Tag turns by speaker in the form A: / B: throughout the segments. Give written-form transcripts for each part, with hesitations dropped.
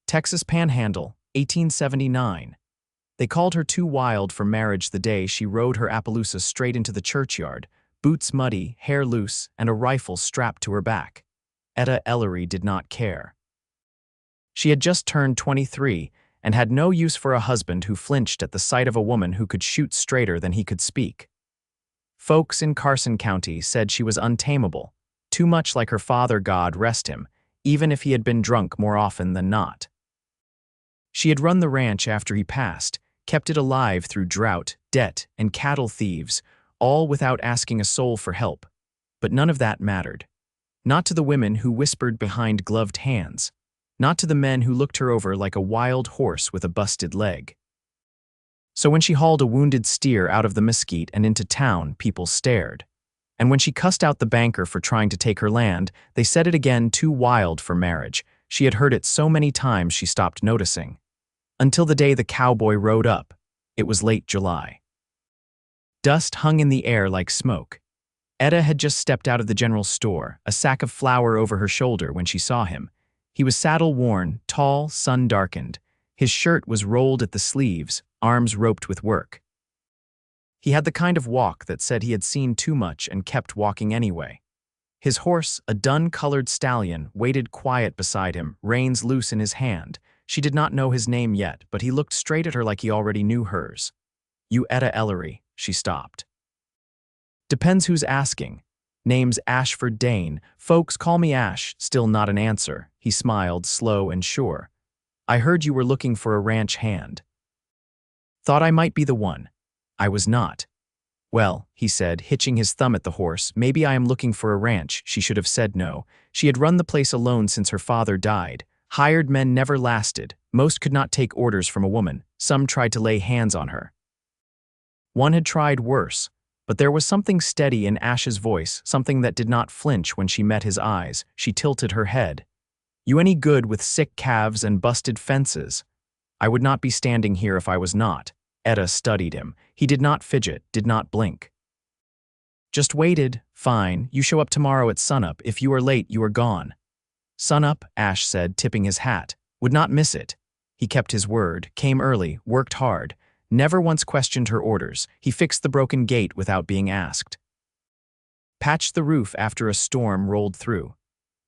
A: Texas Panhandle, 1879. They called her too wild for marriage the day she rode her Appaloosa straight into the churchyard, boots muddy, hair loose, and a rifle strapped to her back. Etta Ellery did not care. She had just turned 23 and had no use for a husband who flinched at the sight of a woman who could shoot straighter than he could speak. Folks in Carson County said she was untamable, too much like her father, God rest him, even if he had been drunk more often than not. She had run the ranch after he passed, kept it alive through drought, debt, and cattle thieves, all without asking a soul for help. But none of that mattered. Not to the women who whispered behind gloved hands. Not to the men who looked her over like a wild horse with a busted leg. So when she hauled a wounded steer out of the mesquite and into town, people stared. And when she cussed out the banker for trying to take her land, they said it again, too wild for marriage. She had heard it so many times she stopped noticing. Until the day the cowboy rode up. It was late July. Dust hung in the air like smoke. Etta had just stepped out of the general store, a sack of flour over her shoulder when she saw him. He was saddle-worn, tall, sun-darkened. His shirt was rolled at the sleeves, arms roped with work. He had the kind of walk that said he had seen too much and kept walking anyway. His horse, a dun-colored stallion, waited quiet beside him, reins loose in his hand. She did not know his name yet, but he looked straight at her like he already knew hers. "You Etta Ellery," she stopped. "Depends who's asking. Name's Ashford Dane. Folks call me Ash." Still not an answer. He smiled, slow and sure. "I heard you were looking for a ranch hand. Thought I might be the one. I was not." "Well," he said, hitching his thumb at the horse, "maybe I am looking for a ranch." She should have said no. She had run the place alone since her father died. Hired men never lasted. Most could not take orders from a woman. Some tried to lay hands on her. One had tried worse, but there was something steady in Ash's voice, something that did not flinch when she met his eyes. She tilted her head. "You any good with sick calves and busted fences?" "I would not be standing here if I was not." Etta studied him. He did not fidget, did not blink. "Just waited. Fine, you show up tomorrow at sunup. If you are late, you are gone." "Sunup," Ash said, tipping his hat. "Would not miss it." He kept his word, came early, worked hard, never once questioned her orders. He fixed the broken gate without being asked. Patched the roof after a storm rolled through.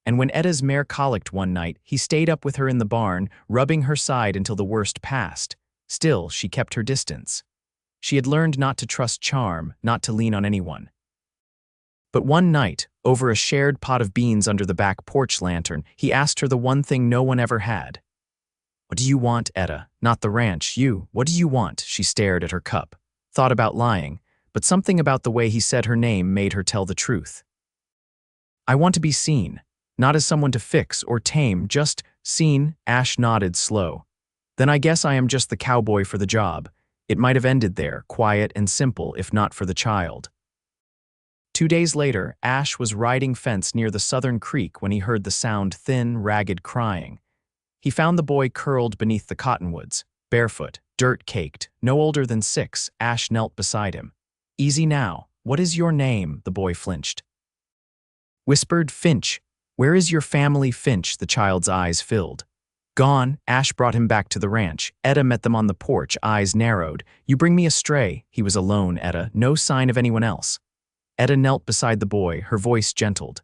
A: And when Etta's mare colicked one night, he stayed up with her in the barn, rubbing her side until the worst passed. Still, she kept her distance. She had learned not to trust charm, not to lean on anyone. But one night, over a shared pot of beans under the back porch lantern, he asked her the one thing no one ever had. "What do you want, Etta? Not the ranch, you. What do you want?" She stared at her cup, thought about lying, but something about the way he said her name made her tell the truth. "I want to be seen, not as someone to fix or tame, just seen." Ash nodded slow. "Then I guess I am just the cowboy for the job." It might have ended there, quiet and simple, if not for the child. 2 days later, Ash was riding fence near the southern creek when he heard the sound, thin, ragged crying. He found the boy curled beneath the cottonwoods, barefoot, dirt-caked, no older than 6. Ash knelt beside him. "Easy now. What is your name?" The boy flinched. Whispered, "Finch. Where is your family?" Finch, the child's eyes filled. "Gone." Ash brought him back to the ranch. Etta met them on the porch, eyes narrowed. "You bring me astray." He was alone, Etta, no sign of anyone else. Etta knelt beside the boy, her voice gentled.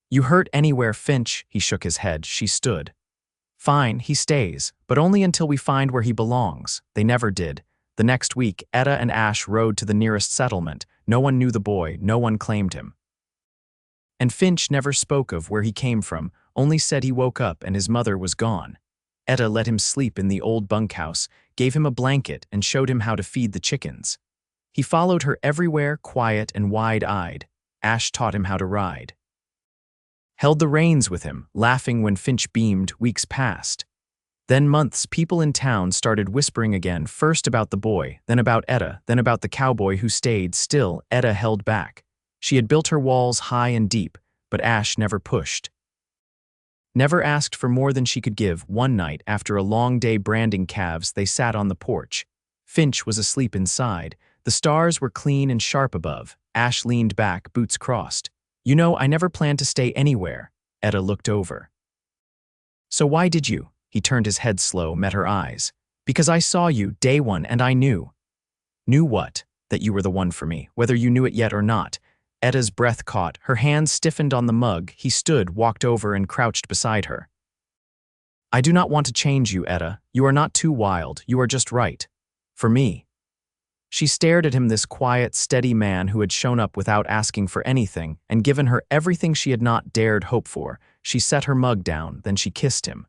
A: "You hurt anywhere, Finch?" He shook his head. She stood. "Fine, he stays, but only until we find where he belongs." They never did. The next week, Etta and Ash rode to the nearest settlement. No one knew the boy, no one claimed him. And Finch never spoke of where he came from, only said he woke up and his mother was gone. Etta let him sleep in the old bunkhouse, gave him a blanket, and showed him how to feed the chickens. He followed her everywhere, quiet and wide-eyed. Ash taught him how to ride. Held the reins with him, laughing when Finch beamed. Weeks passed. Then months, people in town started whispering again, first about the boy, then about Etta, then about the cowboy who stayed. Still, Etta held back. She had built her walls high and deep, but Ash never pushed. Never asked for more than she could give. One night, after a long day branding calves, they sat on the porch. Finch was asleep inside. The stars were clean and sharp above. Ash leaned back, boots crossed. "You know, I never planned to stay anywhere." Etta looked over. "So why did you?" He turned his head slow, met her eyes. Because I saw you, day one, and I knew. Knew what? That you were the one for me, whether you knew it yet or not. Etta's breath caught, her hands stiffened on the mug. He stood, walked over, and crouched beside her. I do not want to change you, Etta. You are not too wild, you are just right. For me. She stared at him, this quiet, steady man who had shown up without asking for anything and given her everything she had not dared hope for. She set her mug down, then she kissed him.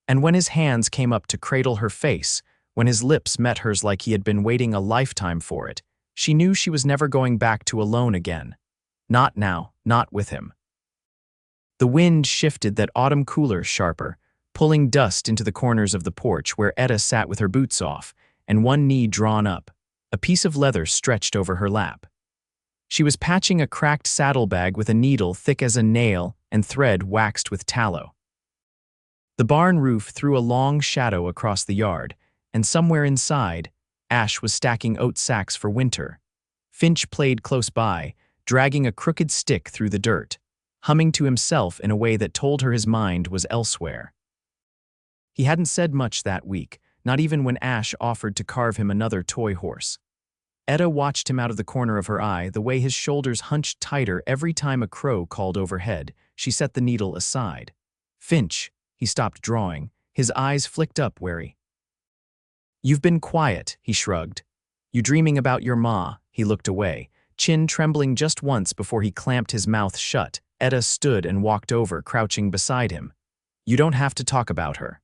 A: And when his hands came up to cradle her face, when his lips met hers like he had been waiting a lifetime for it, she knew she was never going back to alone again. Not now, not with him. The wind shifted, that autumn cooler sharper, pulling dust into the corners of the porch where Etta sat with her boots off and one knee drawn up, a piece of leather stretched over her lap. She was patching a cracked saddlebag with a needle thick as a nail and thread waxed with tallow. The barn roof threw a long shadow across the yard, and somewhere inside, Ash was stacking oat sacks for winter. Finch played close by, dragging a crooked stick through the dirt, humming to himself in a way that told her his mind was elsewhere. He hadn't said much that week, not even when Ash offered to carve him another toy horse. Etta watched him out of the corner of her eye, the way his shoulders hunched tighter every time a crow called overhead. She set the needle aside. Finch, he stopped drawing, his eyes flicked up, wary. You've been quiet, he shrugged. You dreaming about your ma? He looked away, chin trembling just once before he clamped his mouth shut. Etta stood and walked over, crouching beside him. You don't have to talk about her.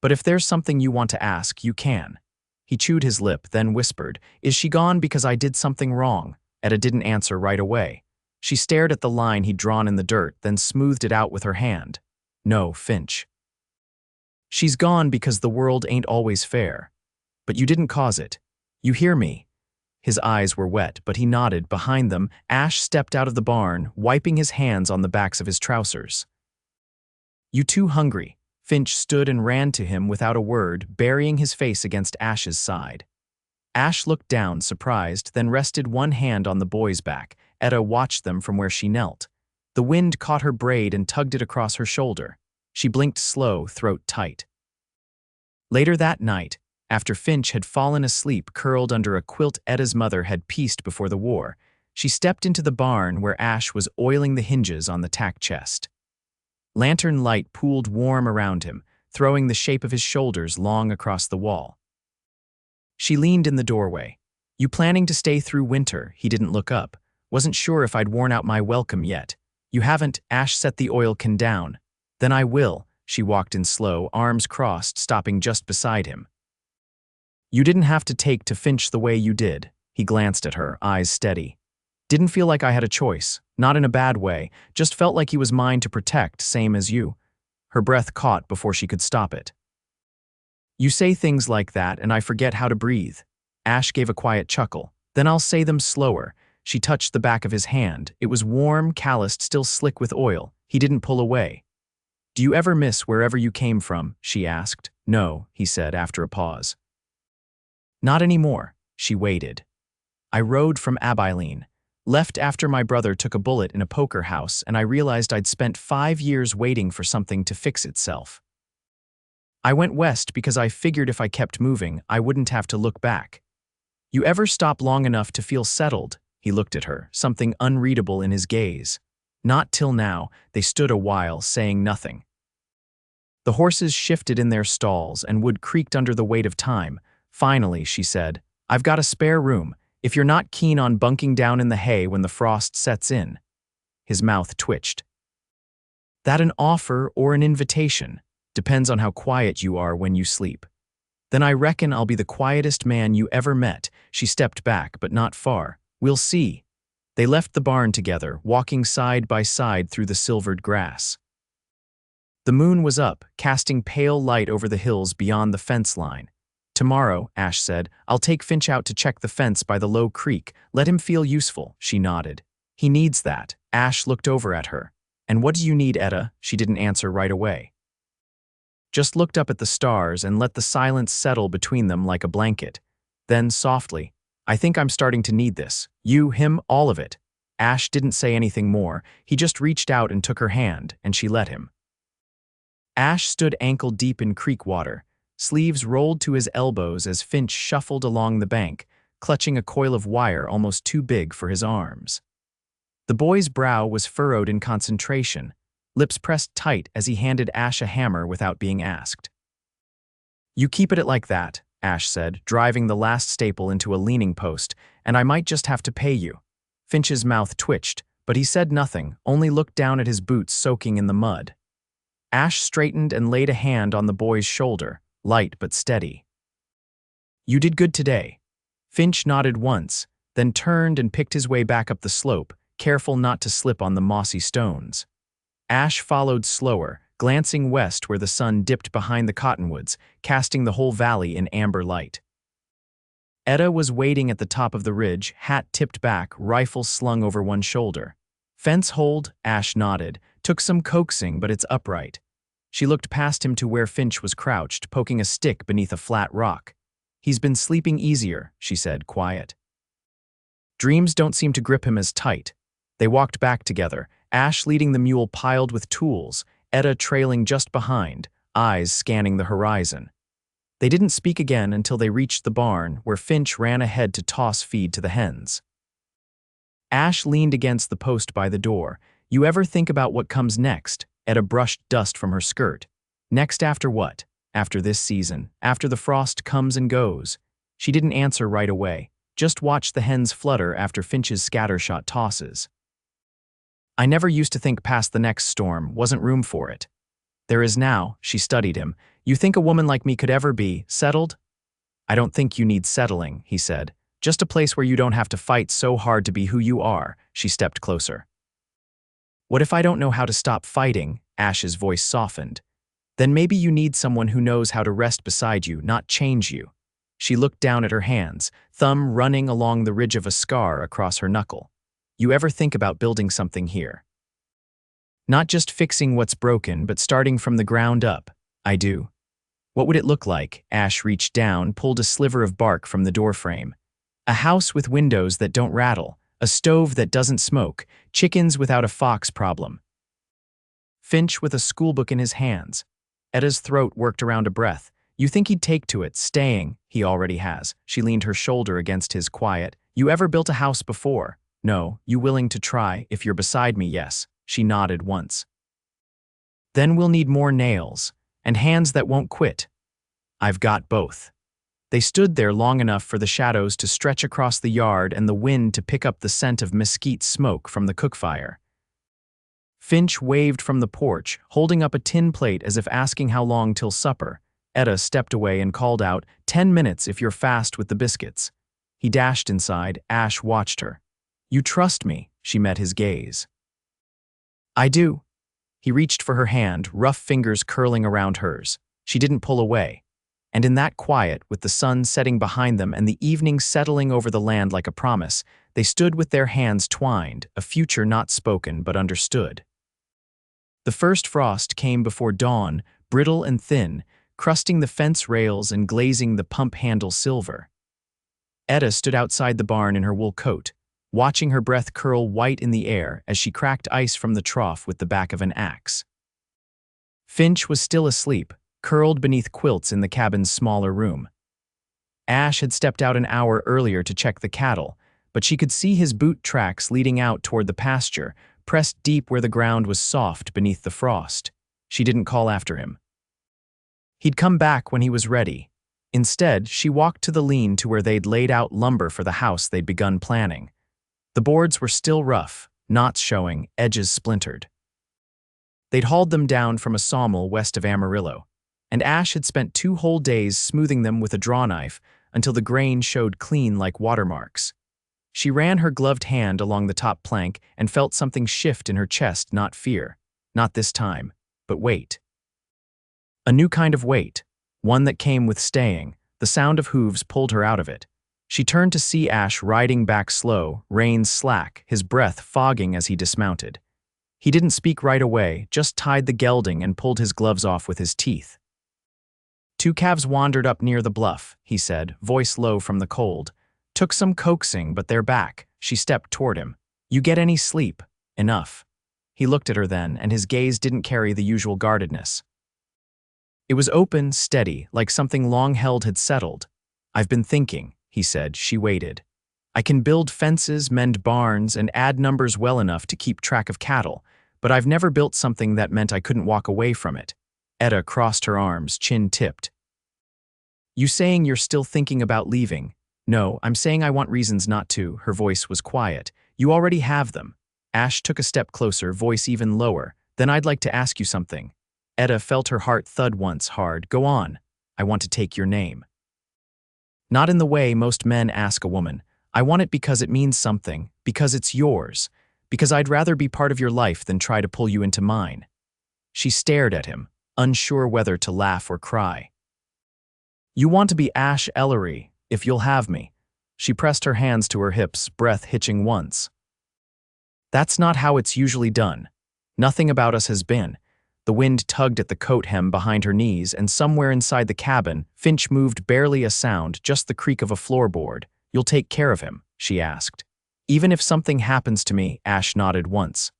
A: But if there's something you want to ask, you can. He chewed his lip, then whispered, Is she gone because I did something wrong? Etta didn't answer right away. She stared at the line he'd drawn in the dirt, then smoothed it out with her hand. No, Finch. She's gone because the world ain't always fair. But you didn't cause it. You hear me? His eyes were wet, but he nodded. Behind them, Ash stepped out of the barn, wiping his hands on the backs of his trousers. You too hungry? Finch stood and ran to him without a word, burying his face against Ash's side. Ash looked down, surprised, then rested one hand on the boy's back. Etta watched them from where she knelt. The wind caught her braid and tugged it across her shoulder. She blinked slow, throat tight. Later that night, after Finch had fallen asleep curled under a quilt Etta's mother had pieced before the war, she stepped into the barn where Ash was oiling the hinges on the tack chest. Lantern light pooled warm around him, throwing the shape of his shoulders long across the wall. She leaned in the doorway. You planning to stay through winter? He didn't look up. Wasn't sure if I'd worn out my welcome yet. You haven't. Ash set the oil can down. Then I will. She walked in slow, arms crossed, stopping just beside him. You didn't have to take to Finch the way you did. He glanced at her, eyes steady. Didn't feel like I had a choice. Not in a bad way, just felt like he was mine to protect, same as you. Her breath caught before she could stop it. You say things like that and I forget how to breathe. Ash gave a quiet chuckle. Then I'll say them slower. She touched the back of his hand. It was warm, calloused, still slick with oil. He didn't pull away. Do you ever miss wherever you came from? She asked. No, he said after a pause. Not anymore. She waited. I rode from Abilene. Left after my brother took a bullet in a poker house and I realized I'd spent 5 years waiting for something to fix itself. I went west because I figured if I kept moving, I wouldn't have to look back. You ever stop long enough to feel settled? He looked at her, something unreadable in his gaze. Not till now. They stood a while, saying nothing. The horses shifted in their stalls and wood creaked under the weight of time. Finally, she said, I've got a spare room. If you're not keen on bunking down in the hay when the frost sets in. His mouth twitched. That an offer or an invitation? Depends on how quiet you are when you sleep. Then I reckon I'll be the quietest man you ever met. She stepped back, but not far. We'll see. They left the barn together, walking side by side through the silvered grass. The moon was up, casting pale light over the hills beyond the fence line. Tomorrow, Ash said, I'll take Finch out to check the fence by the low creek. Let him feel useful, she nodded. He needs that. Ash looked over at her. And what do you need, Etta? She didn't answer right away. Just looked up at the stars and let the silence settle between them like a blanket. Then, softly, I think I'm starting to need this. You, him, all of it. Ash didn't say anything more. He just reached out and took her hand, and she let him. Ash stood ankle-deep in creek water, sleeves rolled to his elbows as Finch shuffled along the bank, clutching a coil of wire almost too big for his arms. The boy's brow was furrowed in concentration, lips pressed tight as he handed Ash a hammer without being asked. "You keep it like that," Ash said, driving the last staple into a leaning post, "and I might just have to pay you." Finch's mouth twitched, but he said nothing, only looked down at his boots soaking in the mud. Ash straightened and laid a hand on the boy's shoulder, light but steady. "You did good today." Finch nodded once, then turned and picked his way back up the slope, careful not to slip on the mossy stones. Ash followed slower, glancing west where the sun dipped behind the cottonwoods, casting the whole valley in amber light. Etta was waiting at the top of the ridge, hat tipped back, rifle slung over one shoulder. "Fence hold," Ash nodded, "took some coaxing, but it's upright." She looked past him to where Finch was crouched, poking a stick beneath a flat rock. "He's been sleeping easier," she said, quiet. Dreams don't seem to grip him as tight. They walked back together, Ash leading the mule piled with tools, Etta trailing just behind, eyes scanning the horizon. They didn't speak again until they reached the barn, where Finch ran ahead to toss feed to the hens. Ash leaned against the post by the door. "You ever think about what comes next?" Etta brushed dust from her skirt. "Next after what? After this season, after the frost comes and goes." She didn't answer right away, just watched the hens flutter after Finch's scattershot tosses. "I never used to think past the next storm, wasn't room for it. There is now," she studied him. "You think a woman like me could ever be settled?" "I don't think you need settling," he said. "Just a place where you don't have to fight so hard to be who you are." She stepped closer. "What if I don't know how to stop fighting?" Ash's voice softened. "Then maybe you need someone who knows how to rest beside you, not change you." She looked down at her hands, thumb running along the ridge of a scar across her knuckle. "You ever think about building something here? Not just fixing what's broken, but starting from the ground up." "I do." "What would it look like?" Ash reached down, pulled a sliver of bark from the doorframe. "A house with windows that don't rattle, a stove that doesn't smoke, chickens without a fox problem." Finch with a schoolbook in his hands. Etta's throat worked around a breath. "You think he'd take to it, staying?" "He already has." She leaned her shoulder against his, quiet. "You ever built a house before?" "No." "You willing to try? If you're beside me, yes." She nodded once. "Then we'll need more nails, and hands that won't quit." "I've got both." They stood there long enough for the shadows to stretch across the yard and the wind to pick up the scent of mesquite smoke from the cookfire. Finch waved from the porch, holding up a tin plate as if asking how long till supper. Etta stepped away and called out, "10 minutes if you're fast with the biscuits." He dashed inside. Ash watched her. "You trust me?" She met his gaze. "I do." He reached for her hand, rough fingers curling around hers. She didn't pull away. And in that quiet, with the sun setting behind them and the evening settling over the land like a promise, they stood with their hands twined, a future not spoken but understood. The first frost came before dawn, brittle and thin, crusting the fence rails and glazing the pump handle silver. Etta stood outside the barn in her wool coat, watching her breath curl white in the air as she cracked ice from the trough with the back of an axe. Finch was still asleep, curled beneath quilts in the cabin's smaller room. Ash had stepped out an hour earlier to check the cattle, but she could see his boot tracks leading out toward the pasture, pressed deep where the ground was soft beneath the frost. She didn't call after him. He'd come back when he was ready. Instead, she walked to the lean to where they'd laid out lumber for the house they'd begun planning. The boards were still rough, knots showing, edges splintered. They'd hauled them down from a sawmill west of Amarillo, and Ash had spent 2 whole days smoothing them with a drawknife until the grain showed clean like watermarks. She ran her gloved hand along the top plank and felt something shift in her chest, not fear. Not this time, but weight. A new kind of weight, one that came with staying. The sound of hooves pulled her out of it. She turned to see Ash riding back slow, reins slack, his breath fogging as he dismounted. He didn't speak right away, just tied the gelding and pulled his gloves off with his teeth. "2 calves wandered up near the bluff," he said, voice low from the cold. "Took some coaxing, but they're back." She stepped toward him. "You get any sleep?" "Enough." He looked at her then, and his gaze didn't carry the usual guardedness. It was open, steady, like something long held had settled. "I've been thinking," he said. She waited. "I can build fences, mend barns, and add numbers well enough to keep track of cattle, but I've never built something that meant I couldn't walk away from it." Etta crossed her arms, chin tipped. "You saying you're still thinking about leaving?" "No, I'm saying I want reasons not to." Her voice was quiet. "You already have them." Ash took a step closer, voice even lower. "Then I'd like to ask you something." Etta felt her heart thud once hard. "Go on." "I want to take your name." "Not in the way most men ask a woman. I want it because it means something, because it's yours, because I'd rather be part of your life than try to pull you into mine." She stared at him, unsure whether to laugh or cry. "You want to be Ash Ellery, if you'll have me." She pressed her hands to her hips, breath hitching once. "That's not how it's usually done. Nothing about us has been." The wind tugged at the coat hem behind her knees, and somewhere inside the cabin, Finch moved barely a sound, just the creak of a floorboard. "You'll take care of him?" she asked. "Even if something happens to me," Ash nodded once.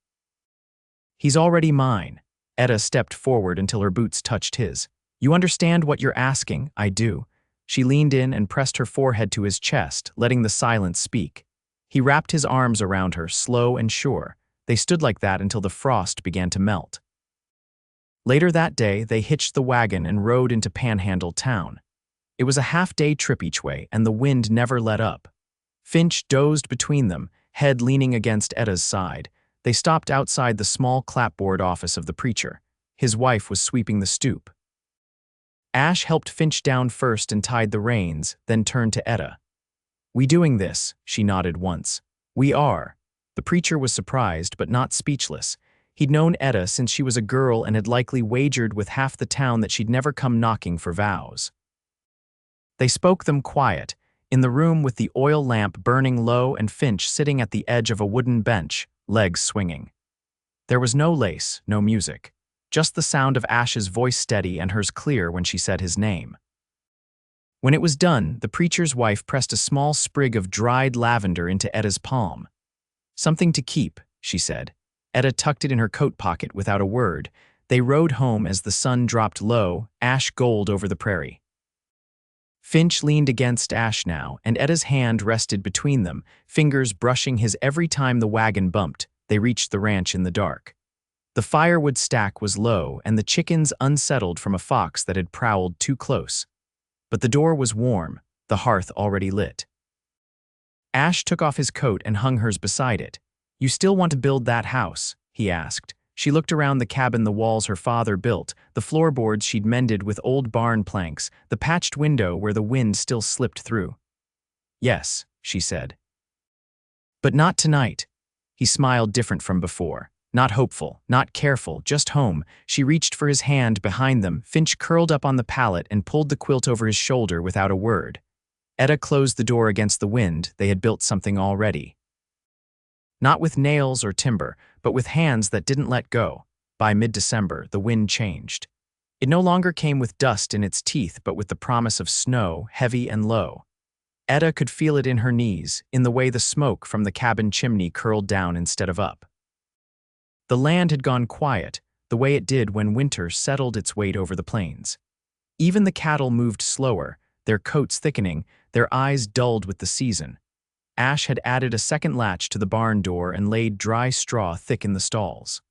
A: "He's already mine." Etta stepped forward until her boots touched his. "You understand what you're asking?" "I do." She leaned in and pressed her forehead to his chest, letting the silence speak. He wrapped his arms around her, slow and sure. They stood like that until the frost began to melt. Later that day, they hitched the wagon and rode into Panhandle town. It was a half-day trip each way, and the wind never let up. Finch dozed between them, head leaning against Etta's side. They stopped outside the small clapboard office of the preacher. His wife was sweeping the stoop. Ash helped Finch down first and tied the reins, then turned to Etta. "We doing this?" She nodded once. "We are." The preacher was surprised, but not speechless. He'd known Etta since she was a girl and had likely wagered with half the town that she'd never come knocking for vows. They spoke them quiet, in the room with the oil lamp burning low and Finch sitting at the edge of a wooden bench, legs swinging. There was no lace, no music, just the sound of Ash's voice steady and hers clear when she said his name. When it was done, the preacher's wife pressed a small sprig of dried lavender into Etta's palm. "Something to keep," she said. Etta tucked it in her coat pocket without a word. They rode home as the sun dropped low, ash gold over the prairie. Finch leaned against Ash now, and Etta's hand rested between them, fingers brushing his every time the wagon bumped. They reached the ranch in the dark. The firewood stack was low, and the chickens unsettled from a fox that had prowled too close. But the door was warm, the hearth already lit. Ash took off his coat and hung hers beside it. "You still want to build that house?" he asked. She looked around the cabin, the walls her father built, the floorboards she'd mended with old barn planks, the patched window where the wind still slipped through. "Yes," she said. "But not tonight." He smiled different from before. Not hopeful, not careful, just home. She reached for his hand behind them. Finch curled up on the pallet and pulled the quilt over his shoulder without a word. Etta closed the door against the wind. They had built something already. Not with nails or timber, but with hands that didn't let go. By mid-December, the wind changed. It no longer came with dust in its teeth, but with the promise of snow, heavy and low. Etta could feel it in her knees, in the way the smoke from the cabin chimney curled down instead of up. The land had gone quiet, the way it did when winter settled its weight over the plains. Even the cattle moved slower, their coats thickening, their eyes dulled with the season. Ash had added a second latch to the barn door and laid dry straw thick in the stalls.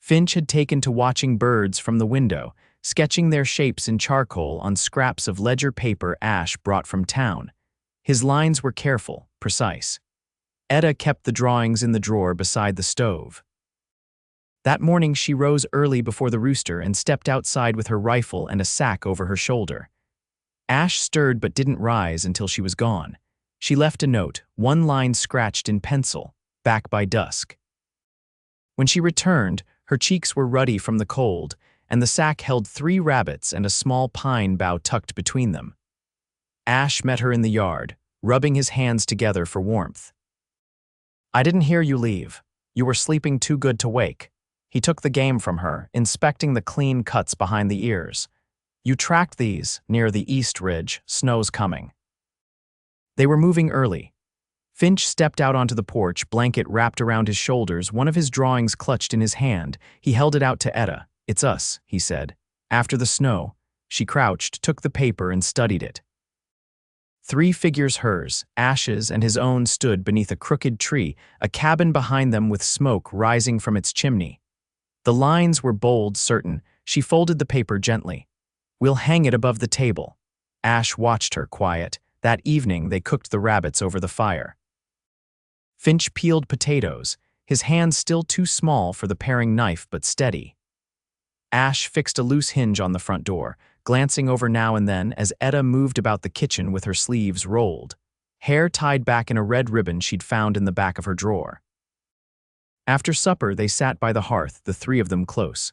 A: Finch had taken to watching birds from the window, sketching their shapes in charcoal on scraps of ledger paper Ash brought from town. His lines were careful, precise. Etta kept the drawings in the drawer beside the stove. That morning she rose early before the rooster and stepped outside with her rifle and a sack over her shoulder. Ash stirred but didn't rise until she was gone. She left a note, one line scratched in pencil, "Back by dusk." When she returned, her cheeks were ruddy from the cold, and the sack held 3 rabbits and a small pine bough tucked between them. Ash met her in the yard, rubbing his hands together for warmth. "I didn't hear you leave. You were sleeping too good to wake." He took the game from her, inspecting the clean cuts behind the ears. "You tracked these, near the east ridge, snow's coming." They were moving early. Finch stepped out onto the porch, blanket wrapped around his shoulders, one of his drawings clutched in his hand. He held it out to Etta. "It's us," he said. After the snow, she crouched, took the paper, and studied it. 3 figures, hers, Ash's, and his own, stood beneath a crooked tree, a cabin behind them with smoke rising from its chimney. The lines were bold, certain. She folded the paper gently. "We'll hang it above the table." Ash watched her, quiet. That evening they cooked the rabbits over the fire. Finch peeled potatoes, his hands still too small for the paring knife but steady. Ash fixed a loose hinge on the front door, glancing over now and then as Etta moved about the kitchen with her sleeves rolled, hair tied back in a red ribbon she'd found in the back of her drawer. After supper they sat by the hearth, the 3 of them close.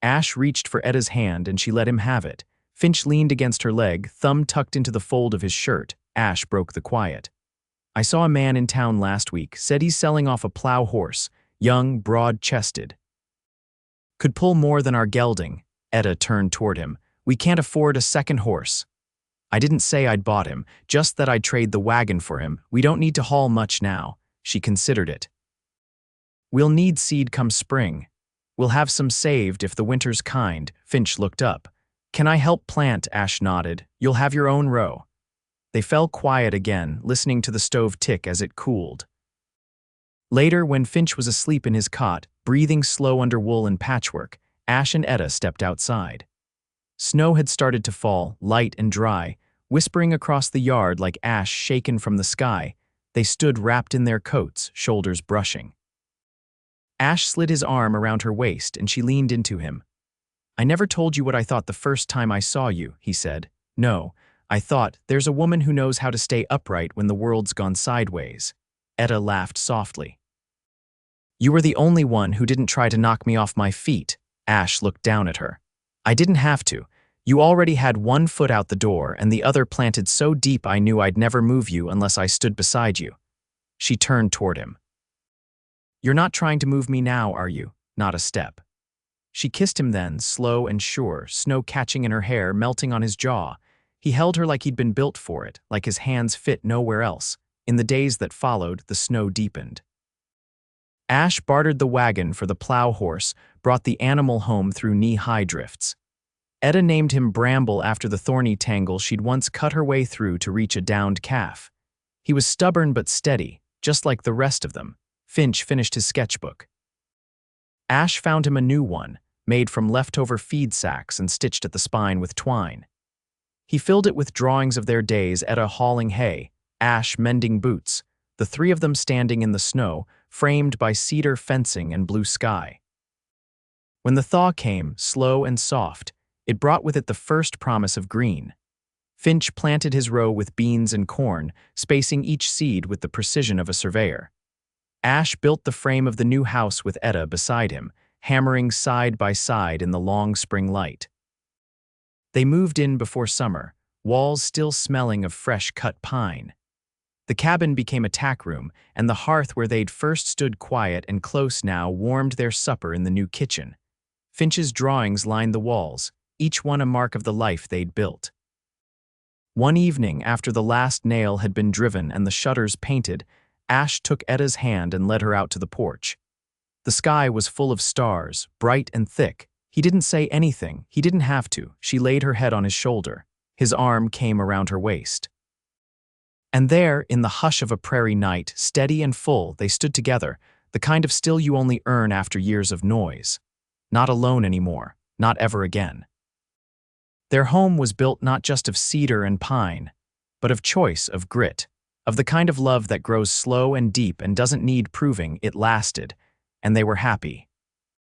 A: Ash reached for Etta's hand and she let him have it. Finch leaned against her leg, thumb tucked into the fold of his shirt. Ash broke the quiet. "I saw a man in town last week, said he's selling off a plow horse, young, broad-chested. Could pull more than our gelding." Etta turned toward him. "We can't afford a second horse." "I didn't say I'd bought him, just that I'd trade the wagon for him. We don't need to haul much now." She considered it. "We'll need seed come spring. We'll have some saved if the winter's kind." Finch looked up. "Can I help plant?" Ash nodded. "You'll have your own row." They fell quiet again, listening to the stove tick as it cooled. Later, when Finch was asleep in his cot, breathing slow under wool and patchwork, Ash and Etta stepped outside. Snow had started to fall, light and dry, whispering across the yard like ash shaken from the sky. They stood wrapped in their coats, shoulders brushing. Ash slid his arm around her waist and she leaned into him. "I never told you what I thought the first time I saw you," he said. "No, I thought, there's a woman who knows how to stay upright when the world's gone sideways." Etta laughed softly. "You were the only one who didn't try to knock me off my feet." Ash looked down at her. "I didn't have to. You already had 1 foot out the door and the other planted so deep I knew I'd never move you unless I stood beside you." She turned toward him. "You're not trying to move me now, are you?" "Not a step." She kissed him then, slow and sure, snow catching in her hair, melting on his jaw. He held her like he'd been built for it, like his hands fit nowhere else. In the days that followed, the snow deepened. Ash bartered the wagon for the plow horse, brought the animal home through knee-high drifts. Etta named him Bramble after the thorny tangle she'd once cut her way through to reach a downed calf. He was stubborn but steady, just like the rest of them. Finch finished his sketchbook. Ash found him a new one, made from leftover feed sacks and stitched at the spine with twine. He filled it with drawings of their days, Etta hauling hay, Ash mending boots, the 3 of them standing in the snow, framed by cedar fencing and blue sky. When the thaw came, slow and soft, it brought with it the first promise of green. Finch planted his row with beans and corn, spacing each seed with the precision of a surveyor. Ash built the frame of the new house with Etta beside him, hammering side by side in the long spring light. They moved in before summer, walls still smelling of fresh-cut pine. The cabin became a tack room, and the hearth where they'd first stood quiet and close now warmed their supper in the new kitchen. Finch's drawings lined the walls, each one a mark of the life they'd built. One evening, after the last nail had been driven and the shutters painted, Ash took Etta's hand and led her out to the porch. The sky was full of stars, bright and thick. He didn't say anything, he didn't have to. She laid her head on his shoulder. His arm came around her waist. And there, in the hush of a prairie night, steady and full, they stood together, the kind of still you only earn after years of noise. Not alone anymore, not ever again. Their home was built not just of cedar and pine, but of choice, of grit, of the kind of love that grows slow and deep and doesn't need proving. It lasted, and they were happy.